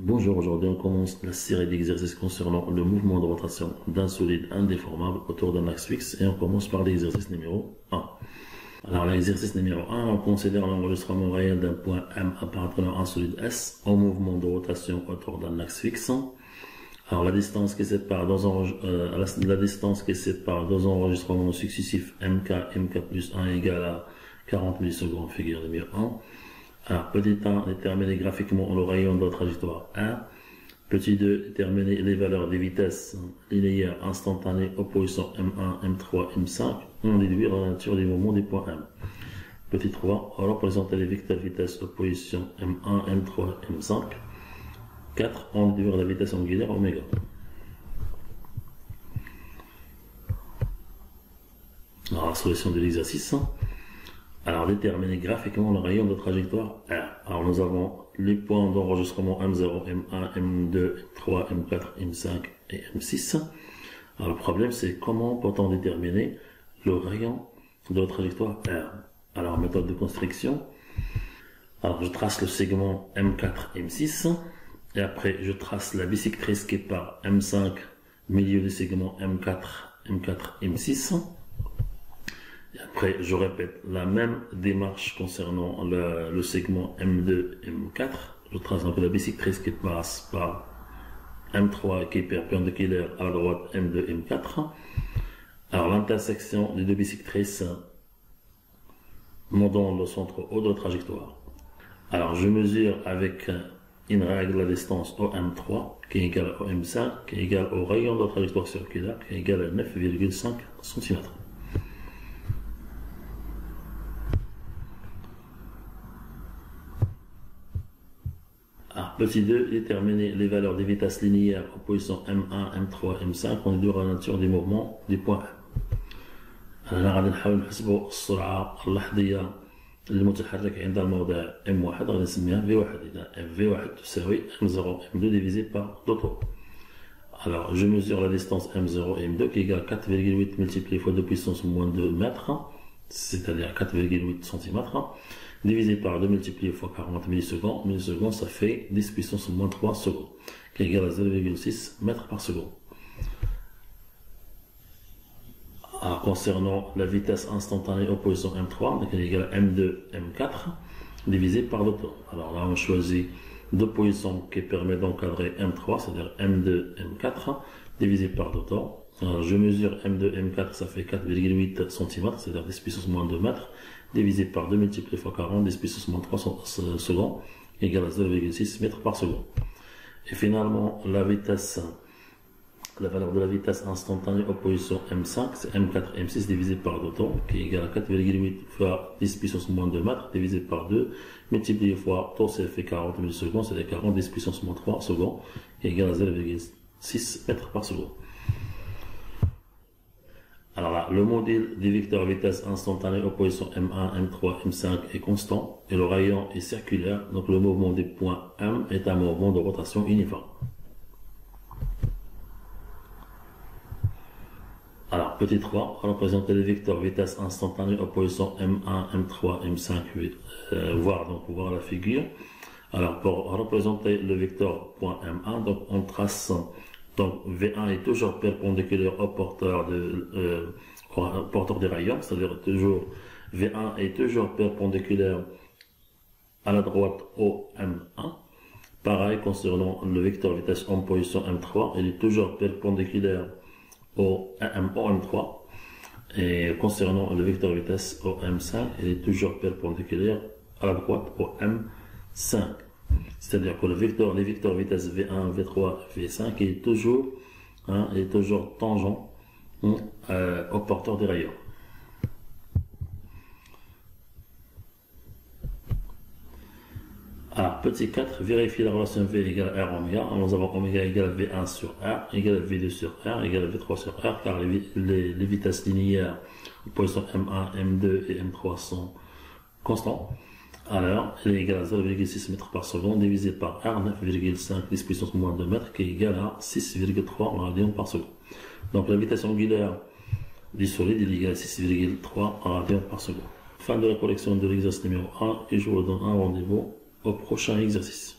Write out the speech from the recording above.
Bonjour, aujourd'hui on commence la série d'exercices concernant le mouvement de rotation d'un solide indéformable autour d'un axe fixe et on commence par l'exercice numéro 1. Alors l'exercice numéro 1, on considère l'enregistrement réel d'un point M appartenant à un solide S en mouvement de rotation autour d'un axe fixe. Alors la distance qui sépare deux enregistrements successifs MK plus 1 égale à 40 millisecondes, figure numéro 1. Alors, petit 1, déterminer graphiquement le rayon de la trajectoire 1. Petit 2, déterminer les valeurs des vitesses linéaires instantanées aux positions M1, M3, M5. On déduire la nature des mouvements des points M. Petit 3, représenter les vecteurs vitesse aux positions M1, M3, M5. 4, on déduire la vitesse angulaire oméga. Alors, la solution de l'exercice. Alors, déterminer graphiquement le rayon de trajectoire R. Alors, nous avons les points d'enregistrement M0, M1, M2, M3, M4, M5 et M6. Alors, le problème, c'est comment peut-on déterminer le rayon de la trajectoire R. Alors, méthode de construction. Alors, je trace le segment M4, M6. Et après, je trace la bisectrice qui est par M5, milieu du segment M4, M6. Et après, je répète la même démarche concernant le segment M2, M4. Je trace donc la bisectrice qui passe par M3 qui est perpendiculaire à la droite M2, M4. Alors, l'intersection des deux bisectrices me donne le centre haut de la trajectoire. Alors, je mesure avec une règle la distance OM3 qui est égale à OM5 qui est égale au rayon de la trajectoire circulaire qui est égal à 9,5 cm. Petit 2, déterminer les valeurs des vitesses linéaires aux positions M1, M3, M5 on déduire la nature des mouvements des points M. أنا غادي نحاول نحسبوا السرعة اللحظية للمتحرك عند الموضع M1 غادي نسميها V1 إذا V1 تساوي M0 M2 divisé par 2 tours. Alors je mesure la distance M0 et M2 qui est égale à 4,8 multiplié fois 2 puissance moins 2 mètres, c'est-à-dire 4,8 cm. Divisé par 2 multiplié fois 40 millisecondes. Millisecondes, ça fait 10 puissance moins 3 secondes, qui est égal à 0,6 mètres par seconde. Alors, concernant la vitesse instantanée aux positions M3, donc elle est égale à M2, M4, divisé par 2 temps. Alors là, on choisit deux positions qui permettent d'encadrer M3, c'est-à-dire M2, M4, divisé par 2 temps. Alors, je mesure M2, M4, ça fait 4,8 cm, c'est-à-dire 10 puissance moins 2 mètres, divisé par 2 multiplié fois 40, 10 puissance moins 3 secondes, égale à 0,6 mètres par seconde. Et finalement, la valeur de la vitesse instantanée aux positions M5, c'est M4, M6 divisé par 2 temps, qui est égal à 4,8 fois 10 puissance moins 2 mètres, divisé par 2, multiplié fois temps, ça fait 40 millisecondes, c'est-à-dire 40, 10 puissance moins 3 secondes, qui est égal à 0,6 mètres par seconde. Alors là, le modèle des vecteurs vitesse instantanée aux positions M1, M3, M5 est constant et le rayon est circulaire, donc le mouvement des points M est un mouvement de rotation uniforme. Alors, petit 3, représenter les vecteurs vitesse instantanée aux positions M1, M3, M5, voir la figure. Alors, pour représenter le vecteur point M1, donc on trace. Donc V1 est toujours perpendiculaire au porteur des rayons, c'est-à-dire toujours V1 est toujours perpendiculaire à la droite au M1. Pareil concernant le vecteur vitesse en position M3, il est toujours perpendiculaire au M3. Et concernant le vecteur vitesse au M5, il est toujours perpendiculaire à la droite au M5. C'est-à-dire que les vecteurs vitesse V1, V3, V5 est toujours tangent au porteur des rayons. Alors, petit 4, vérifier la relation V égale R oméga. Nous avons oméga égale V1 sur R, égale V2 sur R, égale V3 sur R, car les vitesses linéaires aux positions M1, M2 et M3 sont constants. Alors, elle est égale à 0,6 mètres par seconde divisé par R, 9,5 10 puissance moins 2 mètres, qui est égal à 6,3 radians par seconde. Donc, la vitesse angulaire du solide est égale à 6,3 radians par seconde. Fin de la collection de l'exercice numéro 1 et je vous donne un rendez-vous au prochain exercice.